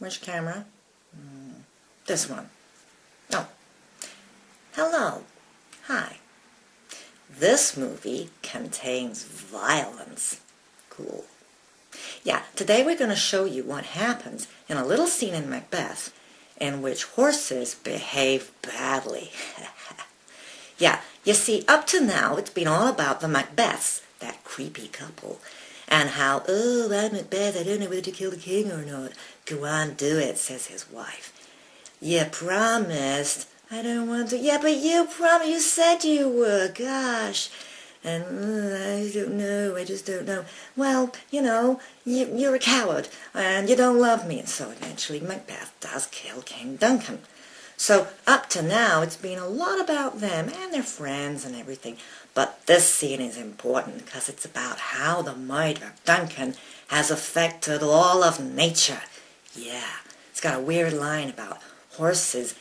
Which camera? This one. Oh. Hello. Hi. This movie contains violence. Cool. Yeah, today we're going to show you what happens in a little scene in Macbeth in which horses behave badly. Yeah, you see, up to now it's been all about the Macbeths, that creepy couple, and how, oh, I'm Macbeth, I don't know whether to kill the king or not. Go on, do it, says his wife. You promised. I don't want to. Yeah, but you promised. You said you would. Gosh. And I don't know. I just don't know. Well, you know, you're a coward, and you don't love me. And so eventually Macbeth does kill King Duncan. So up to now, it's been a lot about them and their friends and everything. But this scene is important because it's about how the murder of Duncan has affected all of nature. Yeah, it's got a weird line about horses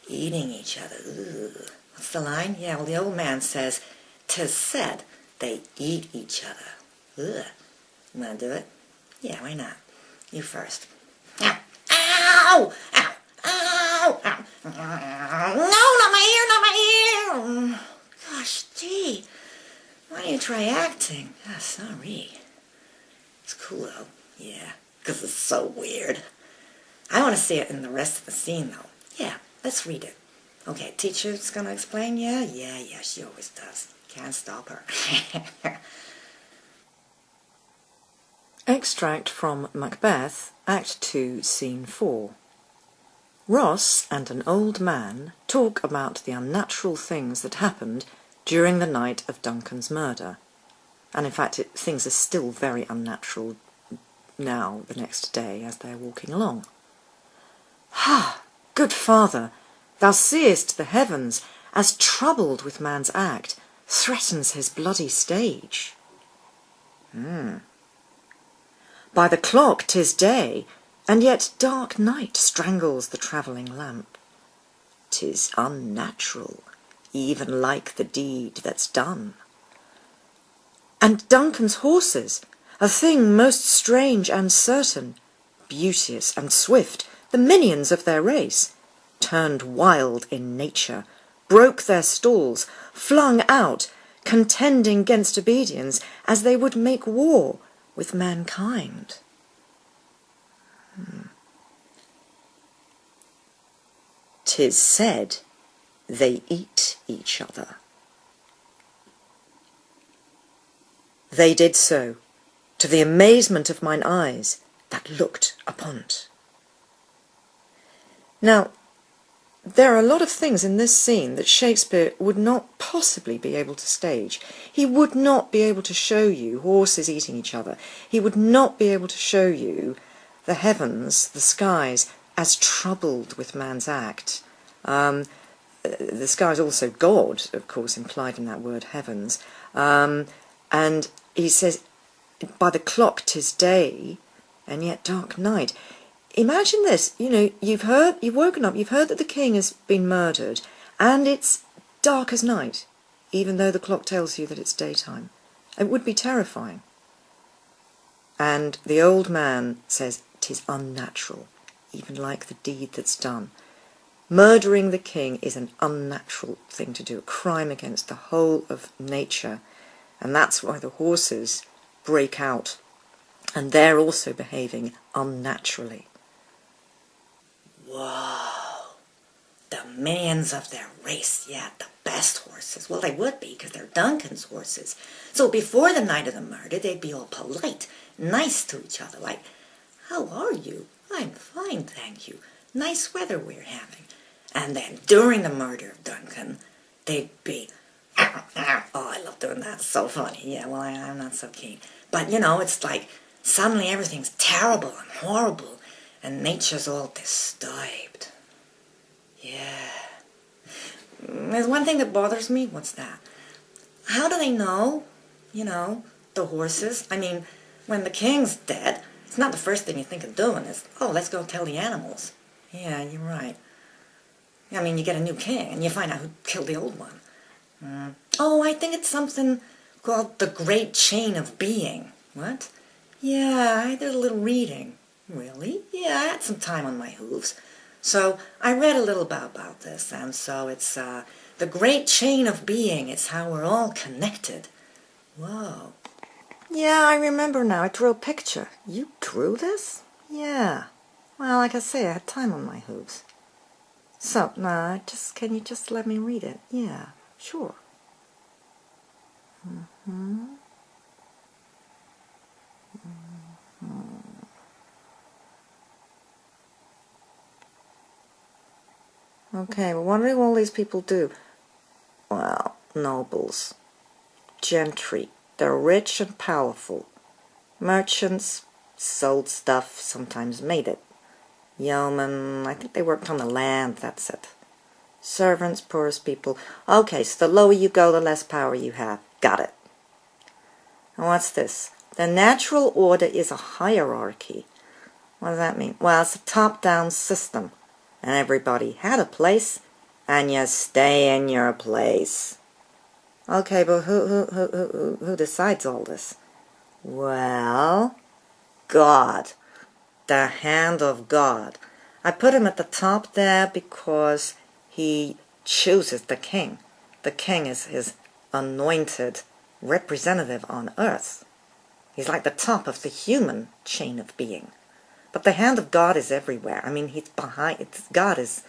eating each other. Ooh. What's the line? Yeah, well, the old man says, "'Tis said they eat each other." Ugh. You want to do it? Yeah, why not? You first. Ow! Ow! Ow! Ow! Ow! No, not my ear, not my ear! Gosh, gee. Why don't you try acting? Ah, sorry. It's cool, though. Yeah, because it's so weird. I want to see it in the rest of the scene, though. Yeah, let's read it. Okay, teacher's going to explain? Yeah, she always does. Can't stop her. Extract from Macbeth, Act 2, Scene 4. Ross and an old man talk about the unnatural things that happened during the night of Duncan's murder. And in fact, things are still very unnatural now, the next day, as they're walking along. Ha! Good father, thou seest the heavens, as troubled with man's act, threatens his bloody stage. By the clock 'tis day, and yet dark night strangles the travelling lamp. 'Tis unnatural, even like the deed that's done. And Duncan's horses, a thing most strange and certain, beauteous and swift, the minions of their race, turned wild in nature, broke their stalls, flung out, contending 'gainst obedience, as they would make war with mankind. 'Tis said they eat each other. They did so, to the amazement of mine eyes that looked upon't. Now, there are a lot of things in this scene that Shakespeare would not possibly be able to stage. He would not be able to show you horses eating each other. He would not be able to show you the heavens, the skies, as troubled with man's act. The sky is also God, of course, implied in that word, heavens. And he says, by the clock 'tis day, and yet dark night. Imagine this, you know, you've woken up, you've heard that the king has been murdered, and it's dark as night, even though the clock tells you that it's daytime. It would be terrifying. And the old man says, 'tis unnatural, even like the deed that's done. Murdering the king is an unnatural thing to do, a crime against the whole of nature, and that's why the horses break out, and they're also behaving unnaturally. Whoa. The minions of their race, yeah, the best horses. Well, they would be, because they're Duncan's horses. So before the night of the murder, they'd be all polite, nice to each other, like, "How are you? I'm fine, thank you. Nice weather we're having." And then during the murder of Duncan, they'd be, "Oh, I love doing that, it's so funny." Yeah, well, I'm not so keen. But, you know, it's like suddenly everything's terrible and horrible, and nature's all disturbed. Yeah. There's one thing that bothers me. What's that? How do they know, you know, the horses? I mean, when the king's dead, it's not the first thing you think of doing is, "Oh, let's go tell the animals." Yeah, you're right. I mean, you get a new king, and you find out who killed the old one. Oh, I think it's something called the Great Chain of Being. What? Yeah, I did a little reading. Really? Yeah, I had some time on my hooves. So I read a little about this, and so it's the great chain of being. It's how we're all connected. Whoa. Yeah, I remember now. I drew a picture. You drew this? Yeah. Well, like I say, I had time on my hooves. So, can you just let me read it? Yeah, sure. Okay, well, what do all these people do? Well, nobles, gentry, they're rich and powerful. Merchants sold stuff, sometimes made it. Yeomen, I think they worked on the land, that's it. Servants, poorest people. Okay, so the lower you go, the less power you have. Got it. And what's this? The natural order is a hierarchy. What does that mean? Well, it's a top-down system. And everybody had a place, and you stay in your place. Okay, but who decides all this? Well, God. The hand of God. I put him at the top there because he chooses the king. The king is his anointed representative on earth. He's like the top of the human chain of being. But the hand of God is everywhere. I mean, he's behind. God is,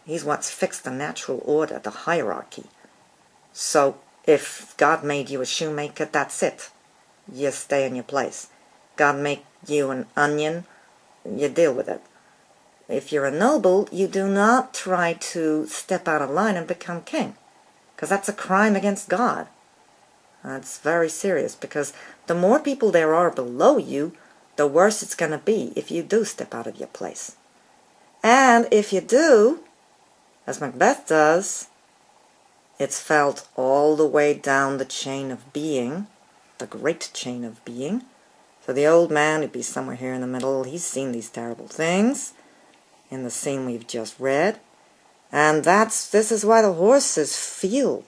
he's what's fixed the natural order, the hierarchy. So if God made you a shoemaker, that's it. You stay in your place. God make you an onion, you deal with it. If you're a noble, you do not try to step out of line and become king, because that's a crime against God. That's very serious, because the more people there are below you, the worse it's going to be if you do step out of your place. And if you do, as Macbeth does, it's felt all the way down the chain of being, the great chain of being. So the old man, who'd be somewhere here in the middle, he's seen these terrible things in the scene we've just read. And this is why the horses feel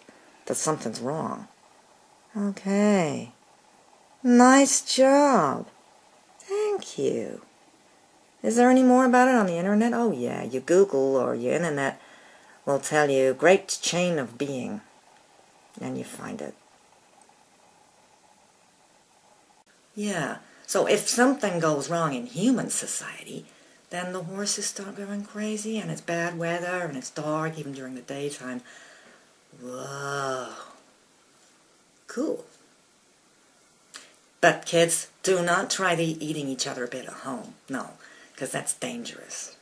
that something's wrong. Okay. Nice job. Thank you. Is there any more about it on the internet? Oh yeah, your Google or your internet will tell you great chain of being, and you find it. Yeah, so if something goes wrong in human society, then the horses start going crazy, and it's bad weather, and it's dark even during the daytime. Whoa. Cool. But kids, do not try eating each other a bit at home. No, because that's dangerous.